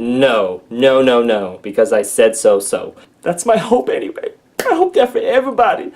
No, no, no, no, because I said so. That's my hope anyway. I hope that for everybody.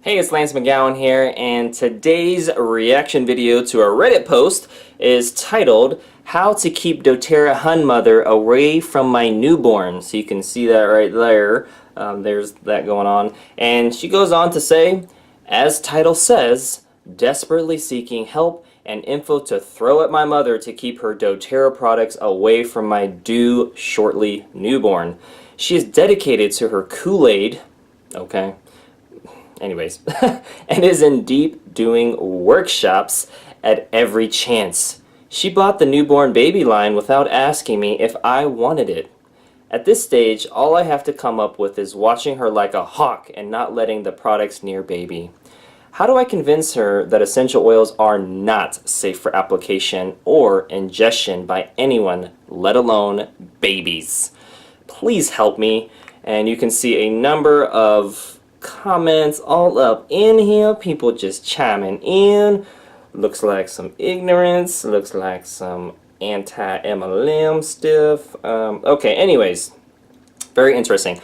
Hey, it's Lance McGowan here, and today's reaction video to a Reddit post is titled, How to Keep doTERRA Hun Mother Away from My Newborn. So you can see that right there. There's that going on. And she goes on to say, as title says, desperately seeking help and info to throw at my mother to keep her doTERRA products away from my due shortly newborn. She is dedicated to her Kool-Aid, okay, anyways, and is in deep doing workshops at every chance. She bought the newborn baby line without asking me if I wanted it. At this stage, all I have to come up with is watching her like a hawk and not letting the products near baby. How do I convince her that essential oils are not safe for application or ingestion by anyone, let alone babies? Please help me. And you can see a number of comments all up in here, people just chiming in. Looks like some ignorance, looks like some anti-MLM stuff. Okay, anyways, very interesting.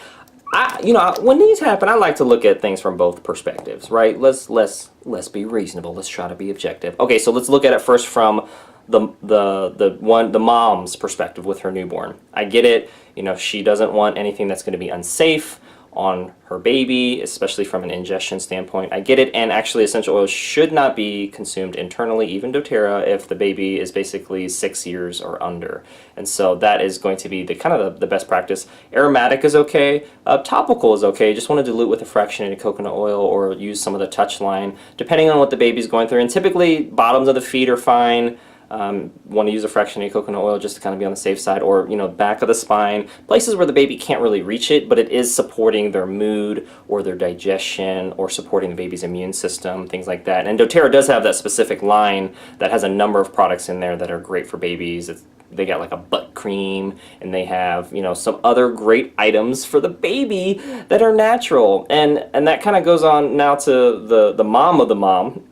When these happen, I like to look at things from both perspectives, right? Let's be reasonable. Let's try to be objective. Okay, so let's look at it first from the mom's perspective with her newborn. I get it. You know, she doesn't want anything that's going to be unsafe on her baby, especially from an ingestion standpoint. I get it, and actually essential oils should not be consumed internally, even doTERRA, if the baby is basically 6 years or under. And so that is going to be the kind of the best practice. Aromatic is okay, topical is okay. Just want to dilute with a fractionated coconut oil or use some of the touch line, depending on what the baby's going through. And typically bottoms of the feet are fine. Want to use a fractionated coconut oil just to kind of be on the safe side, or back of the spine, places where the baby can't really reach it, but it is supporting their mood or their digestion or supporting the baby's immune system, things like that. And doTERRA does have that specific line that has a number of products in there that are great for babies. They got like a butt cream, and they have some other great items for the baby that are natural, and that kind of goes on now to the mom of the mom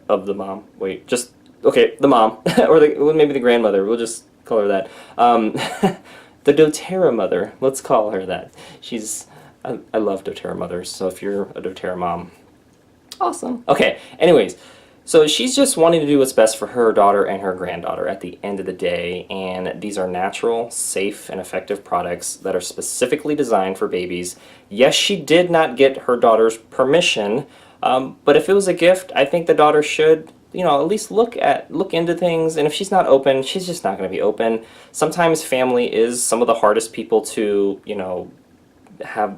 of the mom. Wait, just okay, the mom, or maybe the grandmother, we'll just call her that. The doTERRA mother, let's call her that. I love doTERRA mothers, so if you're a doTERRA mom, awesome. Okay, anyways, so she's just wanting to do what's best for her daughter and her granddaughter at the end of the day, and these are natural, safe, and effective products that are specifically designed for babies. Yes, she did not get her daughter's permission, but if it was a gift, I think the daughter should at least look into things, and if she's not open, she's just not going to be open. Sometimes family is some of the hardest people to,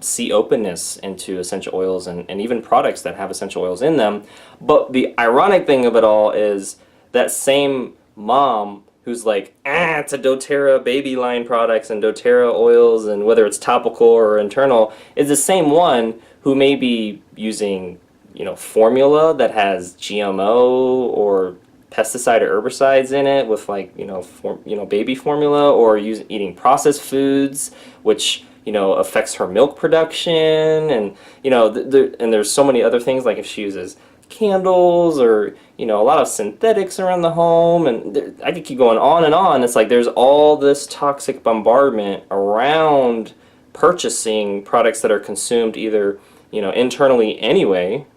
see openness into essential oils and even products that have essential oils in them. But the ironic thing of it all is that same mom who's like, it's a doTERRA baby line products and doTERRA oils, and whether it's topical or internal, is the same one who may be using formula that has GMO or pesticide or herbicides in it with baby formula, or eating processed foods, which affects her milk production, and and there's so many other things, like if she uses candles or a lot of synthetics around the home, and I could keep going on and on. It's like there's all this toxic bombardment around purchasing products that are consumed either internally anyway,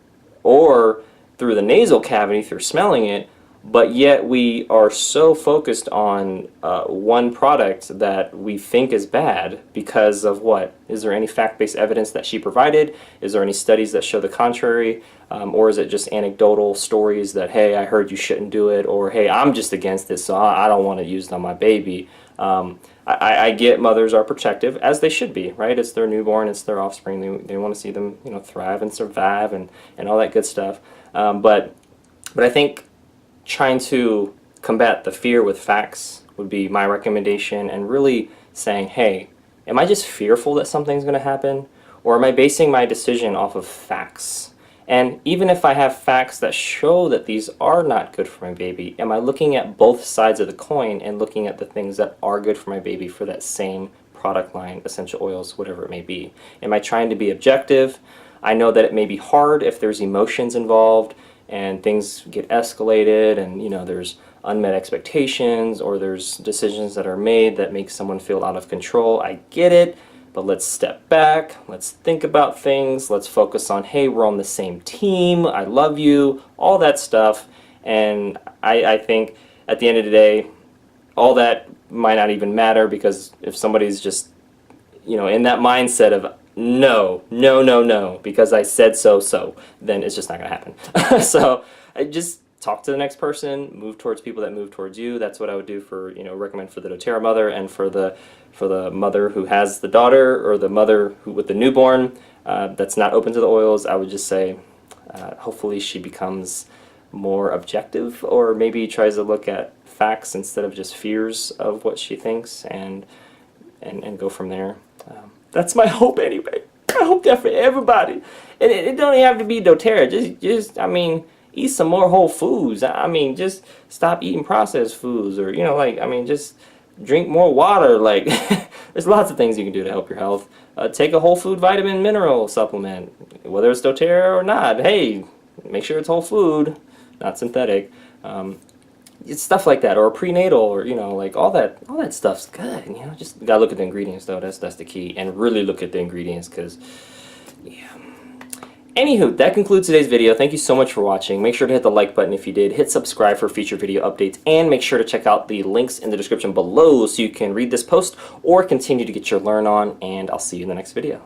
or through the nasal cavity through smelling it, but yet we are so focused on one product that we think is bad because of what? Is there any fact-based evidence that she provided? Is there any studies that show the contrary? Or is it just anecdotal stories that, hey, I heard you shouldn't do it, or hey, I'm just against this, so I don't want to use it on my baby. I get mothers are protective, as they should be, right? It's their newborn, it's their offspring. They want to see them, thrive and survive and all that good stuff. But I think trying to combat the fear with facts would be my recommendation, and really saying, hey, am I just fearful that something's going to happen, or am I basing my decision off of facts? And even if I have facts that show that these are not good for my baby, am I looking at both sides of the coin and looking at the things that are good for my baby for that same product line, essential oils, whatever it may be? Am I trying to be objective? I know that it may be hard if there's emotions involved, and things get escalated, and there's unmet expectations, or there's decisions that are made that make someone feel out of control. I get it, but let's step back, let's think about things, let's focus on, hey, we're on the same team, I love you, all that stuff. And I think at the end of the day, all that might not even matter, because if somebody's just in that mindset of no, no, no, no, because I said so, then it's just not going to happen. So I just talk to the next person, move towards people that move towards you. That's what I would do for, recommend for the doTERRA mother, and for the mother who has the daughter, or the mother who with the newborn that's not open to the oils. I would just say hopefully she becomes more objective, or maybe tries to look at facts instead of just fears of what she thinks, and go from there. That's my hope anyway. I hope that for everybody. And it don't even have to be doTERRA. Just I mean, eat some more whole foods. I mean, just stop eating processed foods, or just drink more water. Like, there's lots of things you can do to help your health. Take a whole food vitamin mineral supplement, whether it's doTERRA or not. Hey, make sure it's whole food, not synthetic. It's stuff like that, or prenatal, or all that stuff's good. Just gotta look at the ingredients though. That's the key, and really look at the ingredients, because yeah. Anywho, that concludes today's video. Thank you so much for watching. Make sure to hit the like button if you did. Hit subscribe for future video updates, and make sure to check out the links in the description below so you can read this post or continue to get your learn on, and I'll see you in the next video.